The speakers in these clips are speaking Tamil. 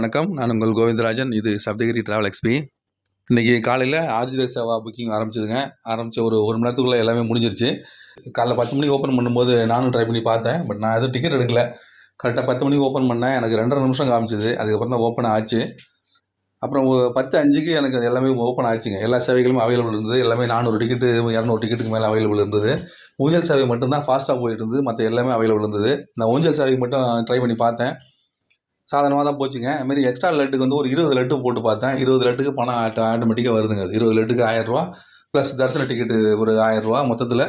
வணக்கம். நான் உங்கள் கோவிந்தராஜன். இது சப்தகிரி டிராவல் எக்ஸ்பி. இன்றைக்கி காலையில் ஆர்ஜித சேவா புக்கிங் ஆரம்பிச்சதுங்க. ஆரம்பித்த ஒரு மணி நேரத்துக்குள்ளே எல்லாமே முடிஞ்சிருச்சு. காலைல 10 மணிக்கு ஓப்பன் பண்ணும்போது நானும் ட்ரை பண்ணி பார்த்தேன். பட் நான் எதுவும் டிக்கெட் எடுக்கல. கரெக்டாக 10 மணிக்கு ஓப்பன் பண்ணேன். எனக்கு 2.5 நிமிஷம் காமிச்சிது. அதுக்கப்புறம் தான் ஓப்பன் ஆச்சு. அப்புறம் 10:05க்கு எனக்கு எல்லாமே ஓப்பன் ஆச்சுங்க. எல்லா சேவைகளும் அவைலபிள் இருந்தது. எல்லாமே 400 டிக்கெட்டு 200 டிக்கெட்டுக்கு மேலே அவைலபிள் இருந்தது. ஊஞ்சல் சேவை மட்டும்தான் ஃபாஸ்ட்டாக போயிட்டு இருந்தது. மற்ற எல்லாமே அவைலபிள் இருந்தது. நான் ஊஞ்சல் சேவைக்கு மட்டும் ட்ரை பண்ணி பார்த்தேன். சாதாரணமாக தான் போச்சுங்க. அதுமாரி எக்ஸ்ட்ரா லட்டுக்கு வந்து ஒரு 20 லட்டு போட்டு பார்த்தேன். 20 லட்டுக்கு பணம் ஆட்டோமேட்டிக்காக வருதுங்க. அது 20 லட்டுக்கு ரூ. 1000 ப்ளஸ் தரிசன டிக்கெட்டு ஒரு ரூ. 1000 மொத்தத்தில்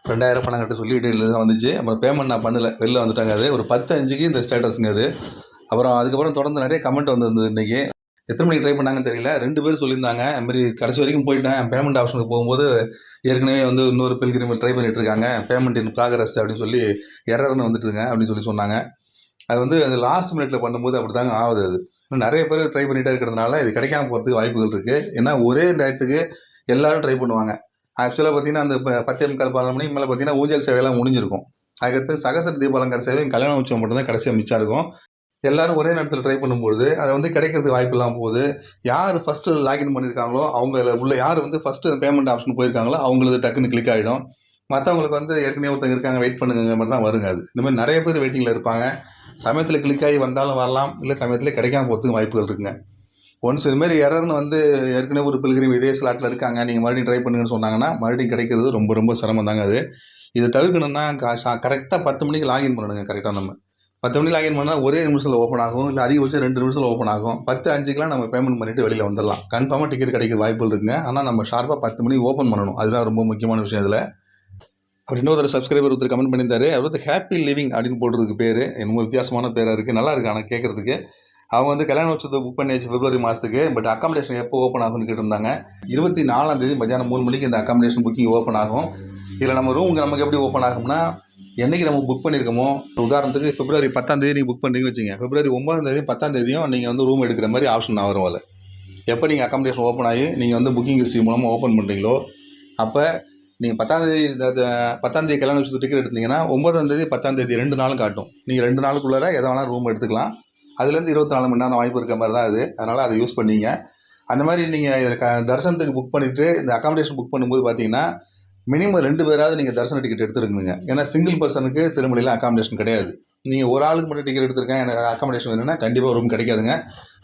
2000 பணம் கட்ட சொல்லி டீட்டெயில் தான் வந்துச்சு. அப்புறம் பேமெண்ட் நான் பண்ணலை, வெளில வந்துட்டாங்க. அது ஒரு 10:05க்கு இந்த ஸ்டேட்டஸுங்க அது. அதுக்கப்புறம் தொடர்ந்து நிறைய கமெண்ட் வந்திருந்தது. இன்றைக்கி எத்தனை மணிக்கு ட்ரை பண்ணாங்கன்னு தெரியல. 2 பேர் சொல்லியிருந்தாங்க. அதுமாரி கடைசி வரைக்கும் போயிட்டேன். பேமெண்ட் ஆப்ஷனுக்கு போகும்போது ஏற்கனவே வந்து இன்னொரு பில்கிரிம் ட்ரை பண்ணிகிட்டு இருக்காங்க, பேமெண்ட் இன் ப்ராக்ரஸ் அப்படின்னு சொல்லி எரர்னு வந்துட்டுதுங்க அப்படின்னு சொல்லி சொன்னாங்க. அது வந்து அந்த லாஸ்ட் மினிட்ல பண்ணும்போது அப்படி தாங்க ஆகுது. அது நிறைய பேர் ட்ரை பண்ணிகிட்டே இருக்கிறதுனால இது கிடைக்காம போகிறதுக்கு வாய்ப்புகள் இருக்குது. ஏன்னா ஒரே நேரத்துக்கு எல்லோரும் ட்ரை பண்ணுவாங்க. ஆக்சுவலாக பார்த்தீங்கன்னா அந்த 10:45 12 மணிக்கு மேலே பார்த்தீங்கன்னா ஊஞ்சல் சேவையெல்லாம் முடிஞ்சிருக்கும். அதுக்கடுத்து சகசர தீபாலங்கர சேவை கல்யாண உற்சவம் மட்டும்தான் கடைசியாக மிச்சம் இருக்கும். எல்லோரும் ஒரே நேரத்தில் ட்ரை பண்ணும்போது அதை வந்து கிடைக்கிறதுக்கு வாய்ப்பு இல்லாமல் போகுது. யார் ஃபஸ்ட்டு லாகின் பண்ணியிருக்காங்களோ அவங்க உள்ள யார் வந்து ஃபஸ்ட்டு பேமெண்ட் ஆப்ஷன் போயிருக்காங்களோ அவங்களுக்கு டக்குன்னு கிளிக் ஆகிடும். மற்றவங்களுக்கு வந்து ஏற்கனவே ஒருத்தங்க இருக்காங்க வெயிட் பண்ணுங்கிற மாதிரி தான் வருங்க. அது இந்த மாதிரி நிறைய பேர் வெயிட்டிங்கில் இருப்பாங்க. சமயத்தில் கிளிக் ஆகி வந்தாலும் வரலாம், இல்லை சமயத்தில் கிடைக்காம போகிறதுக்கு வாய்ப்புகள் இருக்குங்க. ஒன்ஸ் இதுமாரி எரர்னு வந்து ஏற்கனவே ஒரு பில்கிரிம் இதே ஸ்லாட்டில் இருக்காங்க, நீங்கள் மறுபடியும் ட்ரை பண்ணுங்கன்னு சொன்னாங்கன்னா மறுபடியும் கிடைக்கிறது ரொம்ப ரொம்ப சிரமம் தாங்க. அது இதை தவிர்க்கணும்னா கரெக்டாக 10 மணிக்கு லாகின் பண்ணணுங்க. கரெக்டாக நம்ம 10 மணிக்கு லாகின் பண்ணால் ஒரே நிமிஷத்தில் ஓப்பன் ஆகும், இல்லை அதிகபட்சம் 2 நிமிஷத்தில் ஓப்பன் ஆகும். 10:05க்குலாம் நம்ம பேமெண்ட் பண்ணிவிட்டு வெளியில் வந்துடலாம். கன்ஃபார்மாக டிக்கெட் கிடைக்கிற வாய்ப்புகள் இருக்குங்க. ஆனால் நம்ம ஷார்ப்பாக 10 மணிக்கு ஓப்பன் பண்ணணும். அதுதான் ரொம்ப முக்கியமான விஷயம். இதில் அவர் இன்னொரு சப்ஸ்கிரைபர் ஒருத்தர் கமெண்ட் பண்ணியிருந்தாரு. அவர் வந்து ஹாப்பி லிவிங் அப்படின்னு போடுறதுக்கு பேர் என்னமோ வித்தியாசமான பேராக இருக்குது, நல்லா இருக்குது. ஆனால் கேட்குறதுக்கு அவங்க வந்து கல்யாண உற்சவத்தை புக் பண்ணியாச்சு February மாதத்துக்கு. பட் அக்காமடேஷன் எப்போ ஓப்பன் ஆகும்னு கேட்டிருந்தாங்க. 24ஆம் தேதி மத்தியானம் 3 மணிக்கு இந்த அக்காமடேஷன் புக்கிங் ஓப்பன் ஆகும். இதில் நம்ம ரூம் நமக்கு எப்படி ஓப்பன் ஆகும்னா, என்றைக்கு நம்ம புக் பண்ணியிருக்கோமோ, உதாரணத்துக்கு February 10ஆம் தேதி நீங்கள் புக் பண்ணுறீங்கன்னு வச்சுங்க, February 9ஆம் தேதி 10ஆம் தேதியும் நீங்கள் வந்து ரூம் எடுக்கிற மாதிரி ஆப்ஷன் வரும். அதில் எப்போ நீங்கள் அக்காமடேஷன் ஓப்பன் ஆகி நீங்கள் வந்து புக்கிங் ஹிஸ்ட்ரி மூலமாக ஓப்பன் பண்ணுறீங்களோ அப்போ நீங்கள் 10ஆம் தேதி கல்யாண உற்சவத்துக்கு டிக்கெட் எடுத்தீங்கன்னா 9ஆம் தேதி 10ஆம் தேதி 2 நாளும் காட்டும். நீங்கள் 2 நாளுக்குள்ளார எதை வேணாலும் ரூம் எடுத்துக்கலாம். அதுலேருந்து 24 மணி நேரம் வாய்ப்பு இருக்க மாதிரி தான் அது. அதனால் அதை யூஸ் பண்ணிங்க. அந்த மாதிரி நீங்கள் தரிசனத்துக்கு புக் பண்ணிவிட்டு இந்த அக்காமடேஷன் புக் பண்ணும்போது பார்த்தீங்கன்னா மினிமம் 2 பேராவது நீங்கள் தரிசன டிக்கெட் எடுத்துருக்குங்க. ஏன்னா சிங்கிள் பர்சனுக்கு திருமலையில் அக்காமடேஷன் கிடையாது. நீங்கள் ஒரு ஆளுக்கு மட்டும் டிக்கெட் எடுத்துருக்கேன், எனக்கு அக்காமடேஷன் வேணும்னா கண்டிப்பாக ரூம் கிடைக்காதுங்க.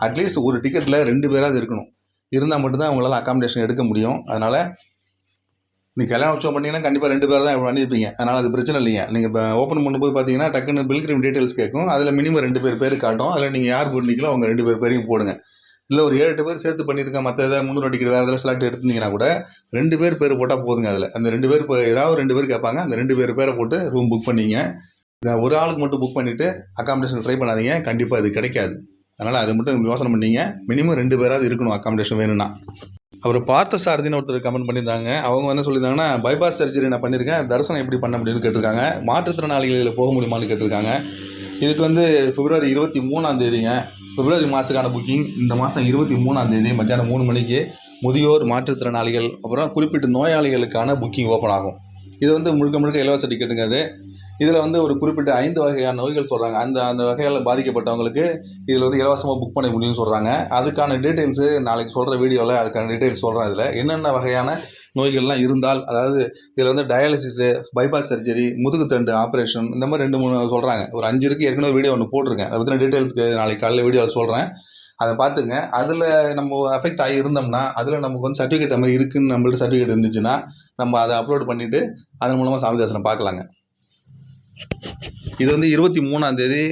அட்லீஸ்ட் ஒரு டிக்கெட்டில் 2 பேராவது இருக்கணும். இருந்தால் மட்டும்தான் உங்களால் அக்காமடேஷன் எடுக்க முடியும். அதனால் நீங்கள் கல்யாண உற்சவம் பண்ணிங்கன்னா கண்டிப்பாக 2 பேர் தான் பண்ணியிருப்பீங்க. அதனால் அது பிரச்சனை இல்லைங்க. நீங்கள் இப்போ ஓப்பன் பண்ணும்போது பார்த்தீங்கன்னா டக்குன்னு பில்கிரிம் டீட்டெயில்ஸ் கேட்கும். அதில் மினிமம் 2 பேர் காட்டும். அதில் நீங்கள் யார் போட்டீங்களோ அவங்க 2 பேரையும் போடுங்க. இல்லை ஒரு 7-8 பேர் சேர்த்து பண்ணியிருக்கேன், மற்ற ஏதாவது 300 டிக்கெட் வேறு ஏதாவது செலக்ட் எடுத்திங்கன்னா கூட 2 பேர் போட்டால் போதுங்க. அதில் அந்த 2 பேர் ஏதாவது 2 பேர் கேட்பாங்க. அந்த 2 பேரை போட்டு ரூம் புக் பண்ணிங்க. ஒரு ஆளுக்கு மட்டும் புக் பண்ணிவிட்டு அக்காமடேஷன் ட்ரை பண்ணாதீங்க, கண்டிப்பாக இது கிடைக்காது. அதனால் அதை மட்டும் யோசனை பண்ணிங்க. மினிமம் 2 பேராவது இருக்கணும் அக்காமடேஷன் வேணும்னா. அவர் பார்த்த சாரதின்னு ஒருத்தர் கமெண்ட் பண்ணியிருந்தாங்க. அவங்க என்ன சொல்லியிருந்தாங்கன்னா, பைபாஸ் சர்ஜரி நான் பண்ணியிருக்கேன், தரிசனம் எப்படி பண்ண முடியும்னு கேட்டிருக்காங்க. மாற்றுத்திறனாளிகள் இதில் போக முடியுமான்னு கேட்டிருக்காங்க. இதுக்கு வந்து February 23ஆம் தேதிங்க February மாதத்துக்கான புக்கிங். இந்த மாதம் 23ஆம் தேதி மத்தியானம் 3 மணிக்கு முதியோர், மாற்றுத்திறனாளிகள், அப்புறம் குறிப்பிட்ட நோயாளிகளுக்கான புக்கிங் ஓப்பன் ஆகும். இது வந்து முழுக்க இலவச டிக்கெட்டுங்க. அது இதில் வந்து ஒரு குறிப்பிட்ட 5 வகையான நோய்கள் சொல்கிறாங்க. அந்த வகையால் பாதிக்கப்பட்டவங்களுக்கு இதில் வந்து இலவசமாக புக் பண்ண முடியும்னு சொல்கிறாங்க. அதுக்கான டீட்டெயில்ஸு நாளைக்கு சொல்கிற வீடியோவில் அதுக்கான டீட்டெயில்ஸ் சொல்கிறேன். இதில் என்னென்ன வகையான நோய்கள்லாம் இருந்தால், அதாவது இதில் வந்து டயாலிசிஸு, பைபாஸ் சர்ஜரி, முதுகுத்தண்டு ஆப்ரேஷன், இந்த மாதிரி 2-3 சொல்கிறாங்க. ஒரு 5 இருக்குது. ஏற்கனவே வீடியோ ஒன்று போட்டிருக்கேன். அதை பற்றின டீட்டெயில்ஸ்க்கு நாளைக்கு காலையில் வீடியோவில் சொல்கிறேன். அதை பார்த்துங்க. அதில் நம்ம அஃபெக்ட் ஆகி இருந்தோம்னா அதில் நமக்கு வந்து சர்டிஃபிகேட் மாதிரி இருக்குதுன்னு நம்மள்ட்ட சர்டிஃபிகேட் இருந்துச்சுன்னா நம்ம அதை அப்லோட் பண்ணிவிட்டு அதன் மூலமாக சாமி தரிசனம் பார்க்கலாங்க. இது வந்து 23ஆம் தேதி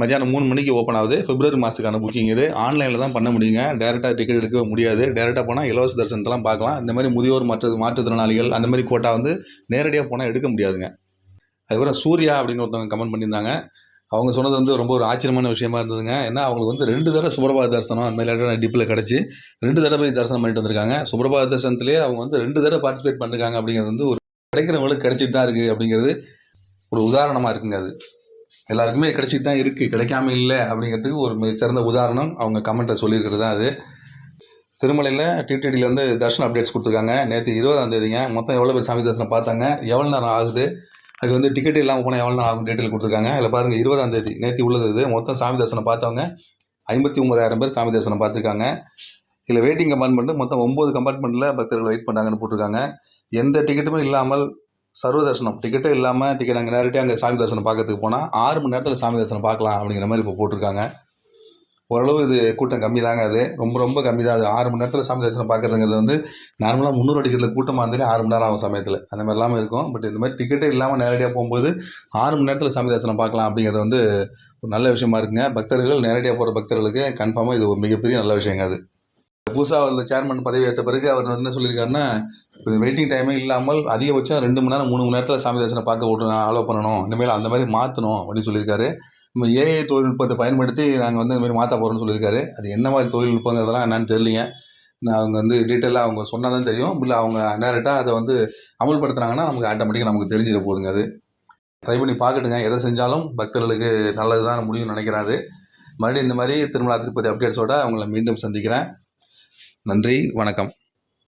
மத்தியானம் 3 மணிக்கு ஓப்பன் ஆகுது. February மாதத்துக்கான புக்கிங். இது ஆன்லைனில் தான் பண்ண முடியுங்க. டேரெக்டாக டிக்கெட் எடுக்க முடியாது. டேரெக்டாக போனால் இலவச தரிசனத்தெல்லாம் பார்க்கலாம். இந்த மாதிரி முதியோர் மாற்றுத்திறனாளிகள் அந்த மாதிரி கோட்டா வந்து நேரடியாக போனால் எடுக்க முடியாதுங்க. அதுக்கப்புறம் சூர்யா அப்படின்னு ஒருத்தவங்க கமெண்ட் பண்ணியிருந்தாங்க. அவங்க சொன்னது வந்து ரொம்ப ஒரு ஆச்சரியமான விஷயமா இருந்ததுங்க. ஏன்னா அவங்களுக்கு வந்து 2 தடவை சுப்ரபாத தரிசனம் அந்த மாதிரி டிப்பில் கிடச்சி 2 தடவை போய் தரிசனம் பண்ணிட்டு வந்திருக்காங்க. சுப்ரபாத தரிசனத்திலே அவங்க வந்து 2 தடவை பார்ட்டிசிபேட் பண்ணிருக்காங்க. அப்படிங்கிறது வந்து ஒரு கிடைக்கிறவங்களுக்கு கிடைச்சிட்டு தான் இருக்குது அப்படிங்கிறது ஒரு உதாரணமாக இருக்குங்க. அது எல்லாருக்குமே கிடைச்சிட்டு தான் இருக்குது, கிடைக்காம இல்லை அப்படிங்கிறதுக்கு ஒரு மிகச்சிறந்த உதாரணம் அவங்க கமெண்ட்டில் சொல்லியிருக்கிறது தான். அது திருமலையில் டிடிடியிலேருந்து தர்ஷன் அப்டேட்ஸ் கொடுத்துருக்காங்க. நேற்று 20ஆம் தேதிங்க. மொத்தம் எவ்வளோ பேர் சாமி தரிசனம் பார்த்தாங்க, எவ்வளோ நேரம் ஆகுது, அது வந்து டிக்கெட் இல்லாமல் போனால் எவ்வளோ நேரம் ஆகும் டீட்டெயில் கொடுத்துருக்காங்க. அதில் பாருங்கள் 20ஆம் தேதி நேற்று உள்ளது. இது மொத்தம் சாமி தரிசனம் பார்த்தவங்க 59,000 பேர் சாமி தரிசனம் பார்த்துருக்காங்க. இதில் வெயிட்டிங் கம்பார்ட்மெண்ட்டு மொத்தம் 9 கம்பார்ட்மெண்ட்டில் பக்தர்கள் வெயிட் பண்ணுறாங்கன்னு போட்டிருக்காங்க. எந்த டிக்கெட்டுமே இல்லாமல் சர்வ தரிசனம் டிக்கெட்டே இல்லாமல் டிக்கெட் அங்கே நேரடியாக அங்கே சாமி தரிசனம் பார்க்கறதுக்கு போனால் 6 மணி நேரத்தில் சாமி தரிசனம் பார்க்கலாம் அப்படிங்கிற மாதிரி இப்போ போட்டிருக்காங்க. ஓரளவு இது கூட்டம் கம்மி தாங்க. அது ரொம்ப கம்மி தான். அது 6 மணி நேரத்தில் சாமி தரிசனம் பார்க்குறதுங்கிறது வந்து நார்மலாக 300 டிக்கெட்டில் கூட்டமாக இருந்தாலே 6 மணி நேரம் ஆகும் சமயத்தில். அந்த மாதிரி இல்லாமல் இருக்கும். பட் இந்த மாதிரி டிக்கெட்டே இல்லாமல் நேரடியாக போகும்போது 6 மணி நேரத்தில் சாமி தரிசனம் பார்க்கலாம் அப்படிங்கிறது வந்து ஒரு நல்ல விஷயமா இருக்குங்க. பக்தர்கள் நேரடியாக போகிற பக்தர்களுக்கு கன்ஃபார்மாக இது ஒரு மிகப்பெரிய நல்ல விஷயங்க. அது புதுசாக அந்த சேர்மன் பதவி ஏற்ற பிறகு அவர் என்ன சொல்லியிருக்காருன்னா, இப்போ வெயிட்டிங் டைமே இல்லாமல் அதிகபட்சம் 2 மணி நேரம் 3 மணி நேரத்தில் சாமி தரிசனம் பார்க்க விட்டு அலோவ் பண்ணணும், இனிமேல் அந்த மாதிரி மாற்றணும் அப்படின்னு சொல்லியிருக்காரு. நம்ம ஏஐ தொழில்நுட்பத்தை பயன்படுத்தி நாங்கள் வந்து இந்த மாதிரி மாற்ற போகிறோம்னு சொல்லியிருக்காரு. அது என்ன மாதிரி தொழில்நுட்பங்கிறதெல்லாம் என்னன்னு தெரியலிங்க. நான் அவங்க வந்து டீட்டெயிலாக அவங்க சொன்னால் தான் தெரியும். இல்லை அவங்க டேரெக்டாக அதை வந்து அமல்படுத்துனாங்கன்னா நமக்கு ஆட்டோமேட்டிக்காக நமக்கு தெரிஞ்சிட போகுதுங்க. அது ட்ரை பண்ணி பார்க்கட்டுங்க. எதை செஞ்சாலும் பக்தர்களுக்கு நல்லது தான் முடியும்னு நினைக்கிறேன். அது மறுபடியும் இந்த மாதிரி திருமலா திருப்பதி அப்டேட்ஸோடு அவங்கள மீண்டும் சந்திக்கிறேன். நன்றி, வணக்கம்.